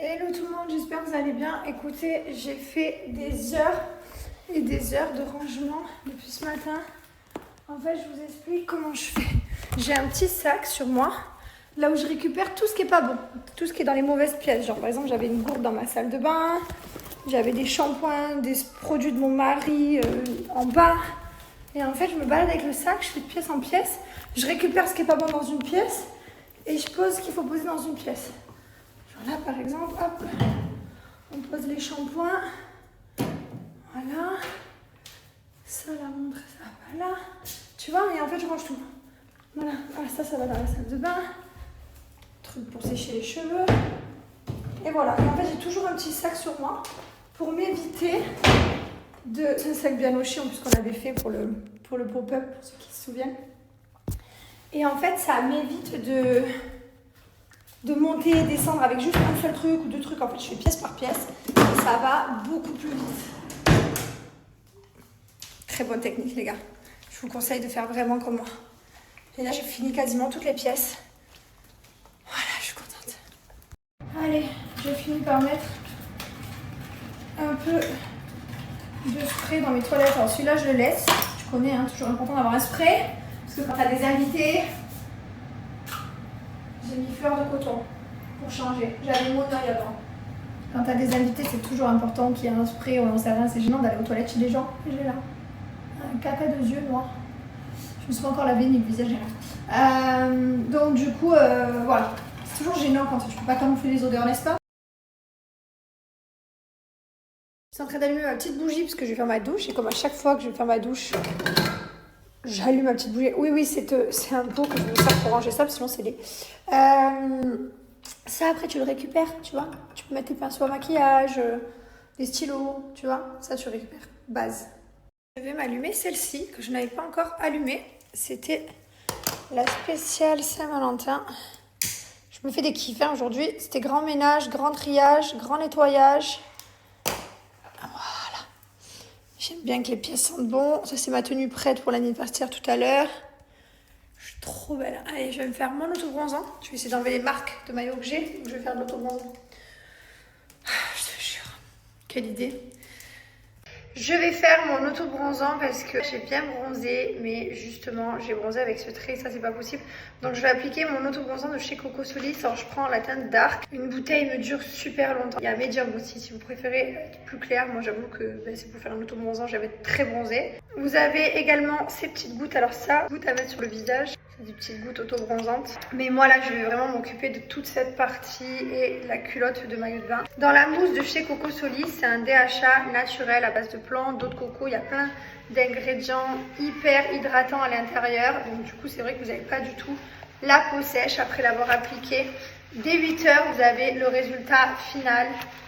Hello tout le monde, j'espère que vous allez bien. Écoutez, j'ai fait des heures et des heures de rangement depuis ce matin. En fait, je vous explique comment je fais. J'ai un petit sac sur moi, là où je récupère tout ce qui est pas bon, tout ce qui est dans les mauvaises pièces. Genre par exemple, j'avais une gourde dans ma salle de bain, j'avais des shampoings, des produits de mon mari en bas. Et en fait, je me balade avec le sac, je fais de pièce en pièce. Je récupère ce qui est pas bon dans une pièce et je pose ce qu'il faut poser dans une pièce. Là, par exemple, hop, on pose les shampoings. Voilà. Ça, la montre, ça va là. Tu vois, et en fait, je range tout. Voilà. Ah, ça va dans la salle de bain. Truc pour sécher les cheveux. Et voilà. Et en fait, j'ai toujours un petit sac sur moi pour m'éviter de... C'est un sac bien noché, en plus, qu'on avait fait pour le pop-up, pour ceux qui se souviennent. Et en fait, ça m'évite de monter et descendre avec juste un seul truc ou deux trucs. En fait, je fais pièce par pièce et ça va beaucoup plus vite. Très bonne technique, les gars. Je vous conseille de faire vraiment comme moi. Et là, j'ai fini quasiment toutes les pièces. Voilà, je suis contente. Allez, je finis par mettre un peu de spray dans mes toilettes. Alors, celui-là, je le laisse. Tu connais, hein, toujours important d'avoir un spray. Parce que quand tu as des invités... J'ai mis fleur de coton pour changer. J'avais mon œil avant. Quand tu as des invités, c'est toujours important qu'il y ait un spray ou un savon. C'est gênant d'aller aux toilettes chez les gens. Et j'ai là un caca de yeux noir. Je me suis pas encore lavé ni le visage. Donc du coup, voilà. C'est toujours gênant quand tu peux pas camoufler les odeurs, n'est-ce pas? Je suis en train d'allumer ma petite bougie parce que je vais faire ma douche. Et comme à chaque fois que je vais faire ma douche, j'allume ma petite bougie. Oui, c'est un pot que je me sers pour ranger ça, sinon c'est laid. Ça, après, tu le récupères, tu vois. Tu peux mettre tes pinceaux à maquillage, des stylos, tu vois. Ça, tu récupères. Base. Je vais m'allumer celle-ci, que je n'avais pas encore allumée. C'était la spéciale Saint-Valentin. Je me fais des kiffs hein, aujourd'hui. C'était grand ménage, grand triage, grand nettoyage. Voilà. J'aime bien que les pièces sentent bon. Ça, c'est ma tenue prête pour l'anniversaire tout à l'heure. Je suis trop belle. Allez, je vais me faire mon auto-bronzant. Je vais essayer d'enlever les marques de maillot que j'ai. Je vais faire de l'auto-bronzant. Je te jure. Quelle idée. Je vais faire mon auto-bronzant parce que j'ai bien bronzé. Mais justement, j'ai bronzé avec ce trait. Ça, c'est pas possible. Donc, je vais appliquer mon auto-bronzant de chez Coco Solis. Alors, je prends la teinte Dark. Une bouteille me dure super longtemps. Il y a Medium aussi. Si vous préférez être plus clair. Moi, j'avoue que c'est pour faire un auto-bronzant. J'avais très bronzé. Vous avez également ces petites gouttes. Alors ça, gouttes à mettre sur le visage. C'est des petites gouttes auto-bronzantes. Mais moi là, je vais vraiment m'occuper de toute cette partie et la culotte de maillot de bain. Dans la mousse de chez Coco Solis, c'est un DHA naturel à base de plantes, d'eau de coco. Il y a plein d'ingrédients hyper hydratants à l'intérieur. Donc du coup, c'est vrai que vous n'avez pas du tout la peau sèche après l'avoir appliqué. Dès 8 heures, vous avez le résultat final.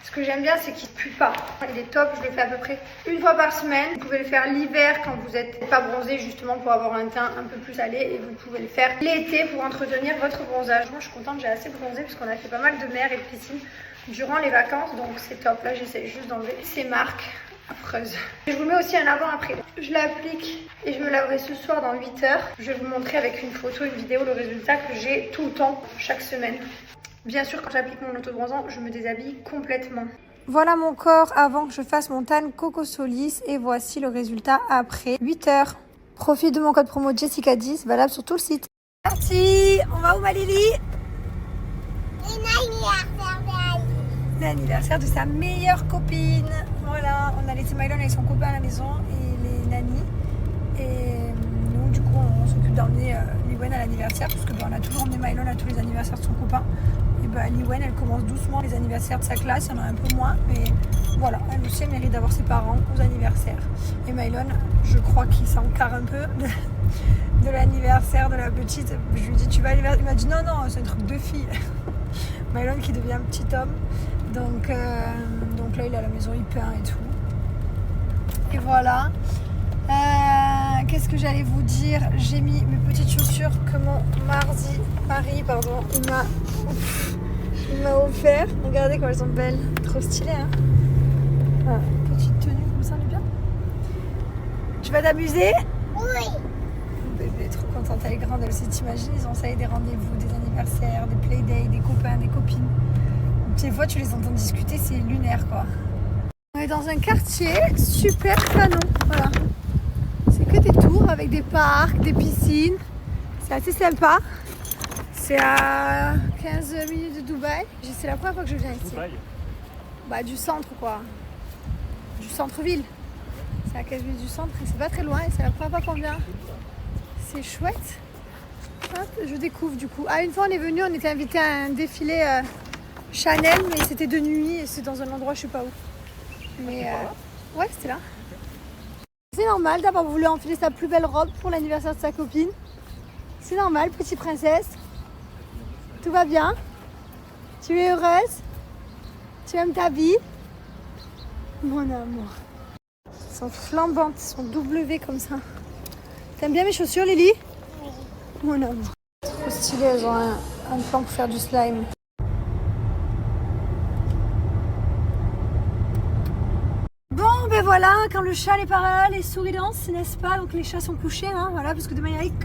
Ce que j'aime bien, c'est qu'il ne pue pas. Il est top, je le fais à peu près une fois par semaine. Vous pouvez le faire l'hiver quand vous n'êtes pas bronzé, justement pour avoir un teint un peu plus allé. Et vous pouvez le faire l'été pour entretenir votre bronzage. Moi, je suis contente, j'ai assez bronzé parce qu'on a fait pas mal de mer et de piscine durant les vacances. Donc c'est top. Là, j'essaie juste d'enlever ces marques affreuses. Je vous mets aussi un avant-après. Je l'applique et je me laverai ce soir dans 8 heures. Je vais vous montrer avec une photo, une vidéo, le résultat que j'ai tout le temps, chaque semaine. Bien sûr, quand j'applique mon auto-bronzant, je me déshabille complètement. Voilà mon corps avant que je fasse mon tan Coco Solis et voici le résultat après 8 heures. Profite de mon code promo Jessica10, valable sur tout le site. Parti, on va où ma Lily? L'anniversaire de sa meilleure copine. Voilà, on a laissé Mylon avec son copain à la maison et les nannies. Et nous, du coup, on s'occupe d'emmener Liwen à l'anniversaire parce que on a toujours emmené Mylon à tous les anniversaires de son copain. Et Liwen, elle commence doucement les anniversaires de sa classe, il y en a un peu moins, mais voilà, elle aussi elle mérite d'avoir ses parents aux anniversaires. Et Mylon, je crois qu'il s'encarre un peu de l'anniversaire de la petite. Je lui dis, tu vas à l'anniversaire? Il m'a dit, non, c'est un truc de fille. Mylon qui devient un petit homme. Donc là, il est à la maison, il peint et tout. Et voilà. Qu'est-ce que j'allais vous dire? J'ai mis mes petites chaussures que mon mari, il m'a offert. Regardez comme elles sont belles. Trop stylées, hein? Voilà, petite tenue comme ça, on est bien. Tu vas t'amuser? Oui. Bébé, trop contente, elle est grande. Elle aussi, t'imagines, ils ont ça et des rendez-vous, des anniversaires, des playdays, des copains, des copines. Des fois, tu les entends discuter, c'est lunaire, quoi. On est dans un quartier super canon, voilà. C'est que des tours avec des parcs, des piscines. C'est assez sympa. C'est à 15 minutes de Dubaï. C'est la première fois que je viens ici. Dubaï. Bah, du centre, quoi. Du centre-ville. C'est à 15 minutes du centre et c'est pas très loin. Et c'est la première fois qu'on vient. C'est chouette. Hop, je découvre du coup. Ah, une fois on est venu, on était invité à un défilé Chanel, mais c'était de nuit et c'est dans un endroit je sais pas où. Mais ouais, c'était là. C'est normal d'avoir voulu enfiler sa plus belle robe pour l'anniversaire de sa copine. C'est normal, petite princesse. Tout va bien? Tu es heureuse? Tu aimes ta vie? Mon amour. Elles sont flambantes, elles sont W comme ça. T'aimes bien mes chaussures, Lily? Oui. Mon amour. Trop stylé, elles ont un plan pour faire du slime. Bon, ben voilà, quand le chat n'est pas là, les souris dansent, n'est-ce pas? Donc les chats sont couchés, hein, voilà, parce que demain il y a école.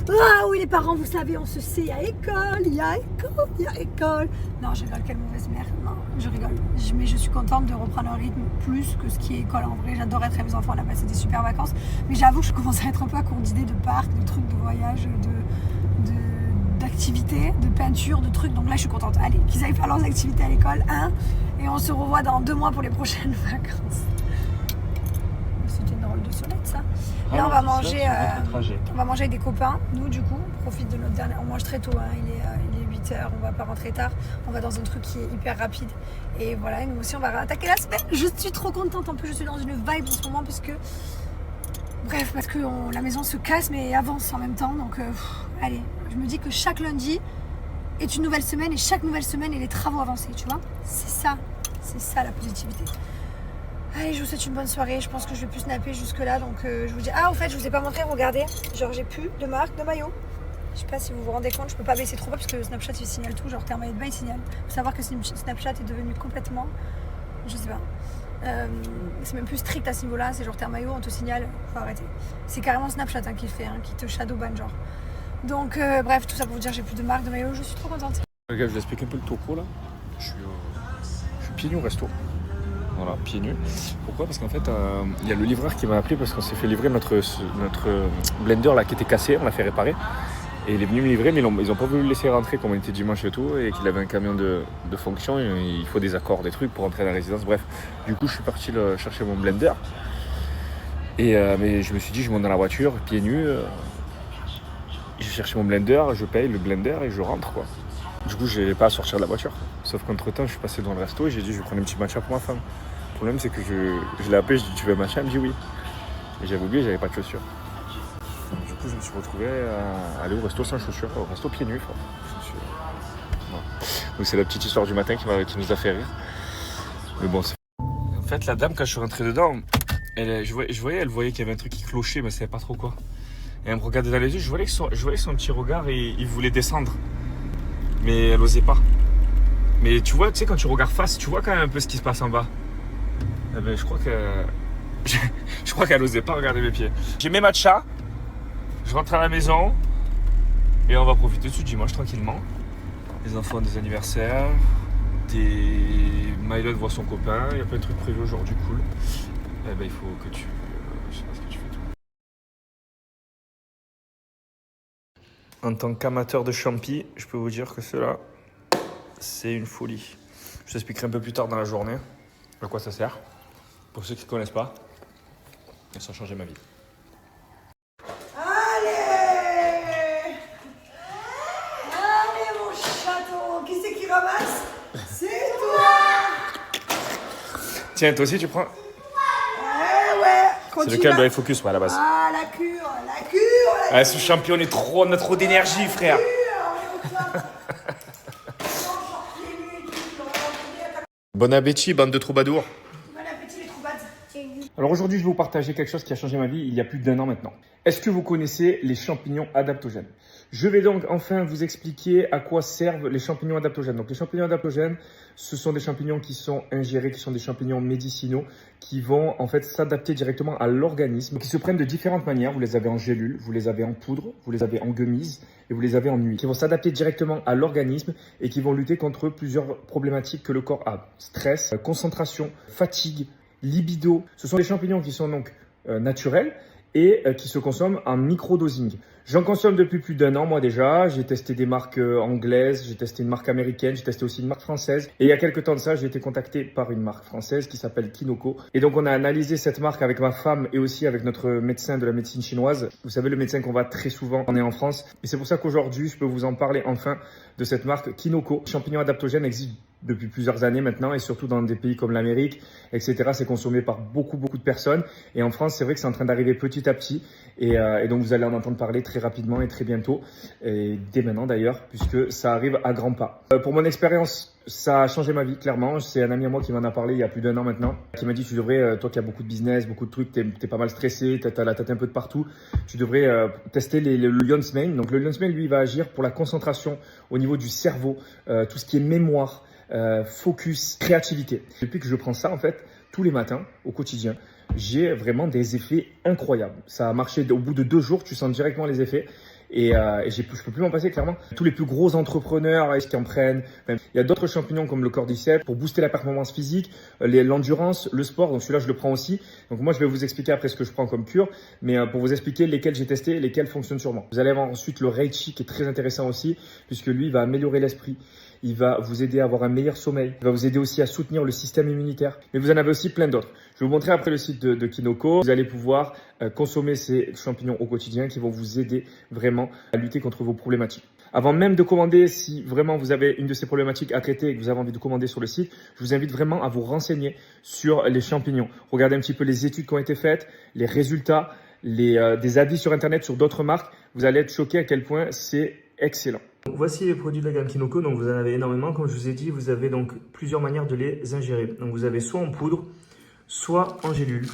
Ah oui, les parents, vous savez, on se sait, il y a école, il y a école, il y a école. Non, je rigole, quelle mauvaise mère. Non, je rigole. Mais je suis contente de reprendre un rythme plus que ce qui est école. En vrai, j'adore être avec mes enfants, on a passé des super vacances. Mais j'avoue que je commence à être un peu à court d'idées de parcs, de trucs, de voyages, d'activités, de peinture, de trucs. Donc là, je suis contente. Allez, qu'ils aillent faire leurs activités à l'école, hein. Et on se revoit dans 2 mois pour les prochaines vacances. C'était une drôle de solette, ça. Là, on va manger avec des copains. Nous, du coup, on profite de notre dernière. On mange très tôt, hein. Il est 8h, on va pas rentrer tard. On va dans un truc qui est hyper rapide. Et voilà, et nous aussi, on va attaquer la semaine. Je suis trop contente. En plus, je suis dans une vibe en ce moment, puisque. Bref, parce que la maison se casse, mais avance en même temps. Donc, allez, je me dis que chaque lundi est une nouvelle semaine et chaque nouvelle semaine est les travaux avancés, tu vois. C'est ça la positivité. Allez, je vous souhaite une bonne soirée. Je pense que je vais plus snapper jusque là, donc je vous dis. Ah, en fait, je vous ai pas montré. Regardez, genre j'ai plus de marque de maillot. Je sais pas si vous vous rendez compte, je peux pas baisser trop bas parce que Snapchat il signale tout. Genre t'es un maillot de bain, il signale. Faut savoir que Snapchat est devenu complètement, je sais pas. C'est même plus strict à ce niveau-là. C'est genre t'es un maillot, on te signale. Faut arrêter. C'est carrément Snapchat qui le fait, qui te shadowban genre. Donc bref, tout ça pour vous dire, j'ai plus de marque de maillot. Je suis trop contente. Regarde, je vous explique un peu le topo là. Je suis pieds nus au resto. Voilà, pieds nus. Pourquoi? Parce qu'en fait, il y a le livreur qui m'a appelé parce qu'on s'est fait livrer notre blender là qui était cassé, on l'a fait réparer. Et il est venu me livrer, mais ils n'ont pas voulu le laisser rentrer comme on était dimanche et tout, et qu'il avait un camion de fonction, et il faut des accords, des trucs pour rentrer à la résidence. Bref, du coup, je suis parti chercher mon blender. Et mais je me suis dit, je monte dans la voiture, pieds nus. Je cherche mon blender, je paye le blender et je rentre quoi. Du coup, je n'ai pas à sortir de la voiture. Sauf qu'entre temps, je suis passé dans le resto et j'ai dit, je vais prendre un petit matcha pour ma femme. Le problème, c'est que je l'ai appelé, je lui ai dit, tu veux un matcha? Elle me dit oui. Et j'avais oublié, j'avais pas de chaussures. Donc, du coup, je me suis retrouvé à aller au resto sans chaussures, au resto pieds nus. Voilà. Donc, c'est la petite histoire du matin qui nous a fait rire. Mais bon, c'est. En fait, la dame, quand je suis rentré dedans, elle voyait qu'il y avait un truc qui clochait, mais elle savait pas trop quoi. Et elle me regardait dans les yeux, je voyais son petit regard et il voulait descendre. Mais elle osait pas. Mais tu vois, tu sais, quand tu regardes face, tu vois quand même un peu ce qui se passe en bas. Eh ben, je crois qu'elle osait pas regarder mes pieds. J'ai mes matchas, je rentre à la maison et on va profiter du dimanche tranquillement. Les enfants ont des anniversaires, Mylon voit son copain, il y a plein de trucs prévus aujourd'hui, cool. Eh ben, il faut que tu... je sais pas ce que tu fais toi. En tant qu'amateur de champi, je peux vous dire que cela, c'est une folie. Je t'expliquerai un peu plus tard dans la journée à quoi ça sert. Pour ceux qui ne connaissent pas, et ça a changé ma vie. Allez! Allez mon chaton! Qui c'est qui ramasse? C'est toi! Tiens, toi aussi tu prends? Ouais! Continue. C'est lequel de focus à la base? Ah, la cure! Ah, ce champion, on a trop d'énergie, frère! Bon appétit, bande de troubadours! Bon appétit, les troubades! Alors aujourd'hui, je vais vous partager quelque chose qui a changé ma vie il y a plus d'1 an maintenant. Est-ce que vous connaissez les champignons adaptogènes? Je vais donc enfin vous expliquer à quoi servent les champignons adaptogènes. Donc les champignons adaptogènes, ce sont des champignons qui sont ingérés, qui sont des champignons médicinaux, qui vont en fait s'adapter directement à l'organisme, qui se prennent de différentes manières. Vous les avez en gélule, vous les avez en poudre, vous les avez en gummies et vous les avez en huile, qui vont s'adapter directement à l'organisme et qui vont lutter contre plusieurs problématiques que le corps a. Stress, concentration, fatigue, libido. Ce sont des champignons qui sont donc naturels et qui se consomment en micro-dosing. J'en consomme depuis plus d'1 an, moi déjà. J'ai testé des marques anglaises, j'ai testé une marque américaine, j'ai testé aussi une marque française. Et il y a quelques temps de ça, j'ai été contacté par une marque française qui s'appelle Kinoko. Et donc, on a analysé cette marque avec ma femme et aussi avec notre médecin de la médecine chinoise. Vous savez, le médecin qu'on va très souvent, on est en France. Et c'est pour ça qu'aujourd'hui, je peux vous en parler enfin de cette marque Kinoko. Les champignons adaptogènes existent depuis plusieurs années maintenant et surtout dans des pays comme l'Amérique, etc. C'est consommé par beaucoup de personnes. Et en France, c'est vrai que c'est en train d'arriver petit à petit. Et donc, vous allez en entendre parler très rapidement et très bientôt. Et dès maintenant d'ailleurs, puisque ça arrive à grands pas. Pour mon expérience, ça a changé ma vie, clairement. C'est un ami à moi qui m'en a parlé il y a plus d'1 an maintenant, qui m'a dit, tu devrais, toi qui as beaucoup de business, beaucoup de trucs, t'es pas mal stressé, t'as la tête un peu de partout, tu devrais tester le Lion's Mane. Donc, le Lion's Mane, lui, il va agir pour la concentration au niveau du cerveau, tout ce qui est mémoire, focus, créativité. Depuis que je prends ça, en fait, tous les matins, au quotidien, j'ai vraiment des effets incroyables. Ça a marché au bout de 2 jours, tu sens directement les effets. Et je peux plus m'en passer, clairement. Tous les plus gros entrepreneurs qui en prennent. Il y a d'autres champignons comme le cordyceps pour booster la performance physique, l'endurance, le sport. Donc celui-là, je le prends aussi. Donc moi, je vais vous expliquer après ce que je prends comme cure, mais pour vous expliquer lesquels j'ai testé et lesquels fonctionnent sur moi. Vous allez avoir ensuite le Reichi qui est très intéressant aussi, puisque lui, il va améliorer l'esprit. Il va vous aider à avoir un meilleur sommeil. Il va vous aider aussi à soutenir le système immunitaire. Mais vous en avez aussi plein d'autres. Je vais vous montrer après le site de Kinoko. Vous allez pouvoir consommer ces champignons au quotidien qui vont vous aider vraiment à lutter contre vos problématiques. Avant même de commander, si vraiment vous avez une de ces problématiques à traiter et que vous avez envie de commander sur le site, je vous invite vraiment à vous renseigner sur les champignons. Regardez un petit peu les études qui ont été faites, les résultats, des avis sur Internet sur d'autres marques. Vous allez être choqué à quel point c'est excellent. Donc, voici les produits de la gamme Kinoko. Donc, vous en avez énormément. Comme je vous ai dit, vous avez donc plusieurs manières de les ingérer. Donc, vous avez soit en poudre, soit en gélule,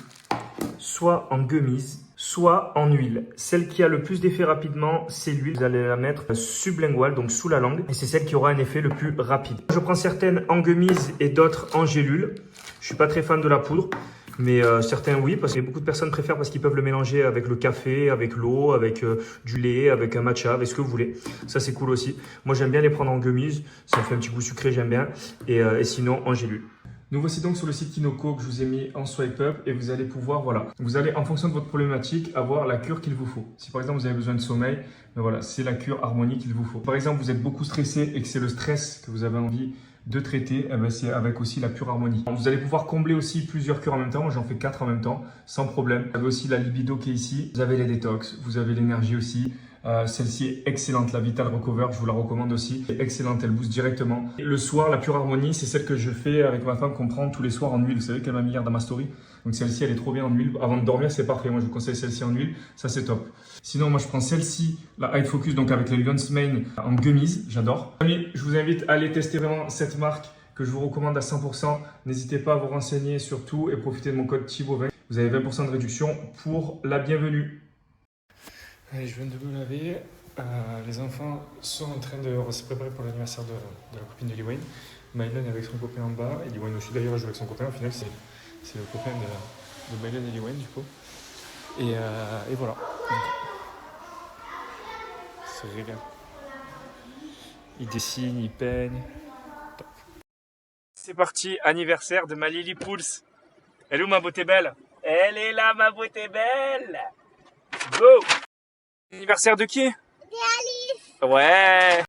soit en gummies, soit en huile. Celle qui a le plus d'effet rapidement, c'est l'huile. Vous allez la mettre sublinguale, donc sous la langue. Et c'est celle qui aura un effet le plus rapide. Je prends certaines en gummies et d'autres en gélule. Je suis pas très fan de la poudre. Mais certains oui, parce que beaucoup de personnes préfèrent parce qu'ils peuvent le mélanger avec le café, avec l'eau, avec du lait, avec un matcha, avec ce que vous voulez. Ça c'est cool aussi. Moi j'aime bien les prendre en gummies, ça me fait un petit goût sucré, j'aime bien. Et sinon en gélule. Nous voici donc sur le site Kinoko que je vous ai mis en swipe up et vous allez pouvoir, voilà, vous allez en fonction de votre problématique avoir la cure qu'il vous faut. Si par exemple vous avez besoin de sommeil, ben voilà, c'est la cure harmonie qu'il vous faut. Par exemple vous êtes beaucoup stressé et que c'est le stress que vous avez envie de traiter, eh ben c'est avec aussi la cure harmonie. Vous allez pouvoir combler aussi plusieurs cures en même temps. Moi, j'en fais 4 en même temps, sans problème. Vous avez aussi la libido qui est ici. Vous avez les détox, vous avez l'énergie aussi. Celle-ci est excellente, la Vital Recover, je vous la recommande aussi. Elle est excellente, elle booste directement. Et le soir, la pure harmonie, c'est celle que je fais avec ma femme qu'on prend tous les soirs en huile. Vous savez qu'elle m'a mis hier dans ma story. Donc celle-ci, elle est trop bien en huile. Avant de dormir, c'est parfait. Moi, je vous conseille celle-ci en huile. Ça, c'est top. Sinon, moi, je prends celle-ci, la High Focus, donc avec les Lion's Mane en gummies. J'adore. Amis, je vous invite à aller tester vraiment cette marque que je vous recommande à 100%. N'hésitez pas à vous renseigner surtout et profitez de mon code Thibaut20. Vous avez 20% de réduction pour la bienvenue. Allez, je viens de me laver. Les enfants sont en train de se préparer pour l'anniversaire de la copine de Liwayne. Mylan est avec son copain en bas et Liwayne aussi d'ailleurs joue avec son copain. Au final, c'est le copain de Mylan et Liwayne du coup. Et voilà. C'est régal. Il dessine, il peigne. Top. C'est parti, anniversaire de ma Lily Pouls. Elle est où ma beauté belle? Elle est là ma beauté belle. Go! Anniversaire de qui? De Alice. Ouais.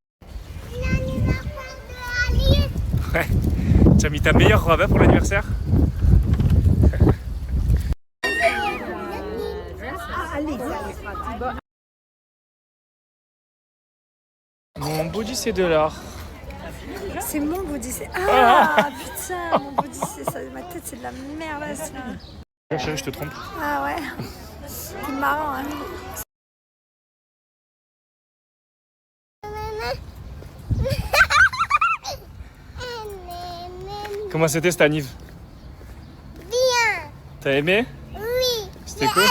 L'anniversaire de Alice. Ouais. Tu as mis ta meilleure robe hein, pour l'anniversaire? Mon body c'est de l'or. C'est mon body, c'est... Ah putain, mon body, c'est ça. Ma tête, c'est de la merde, là, ça. Oh, chérie, je te trompe. Ah ouais. C'est marrant, hein. Comment c'était cette anniv? Bien. T'as aimé? Oui. C'était cool?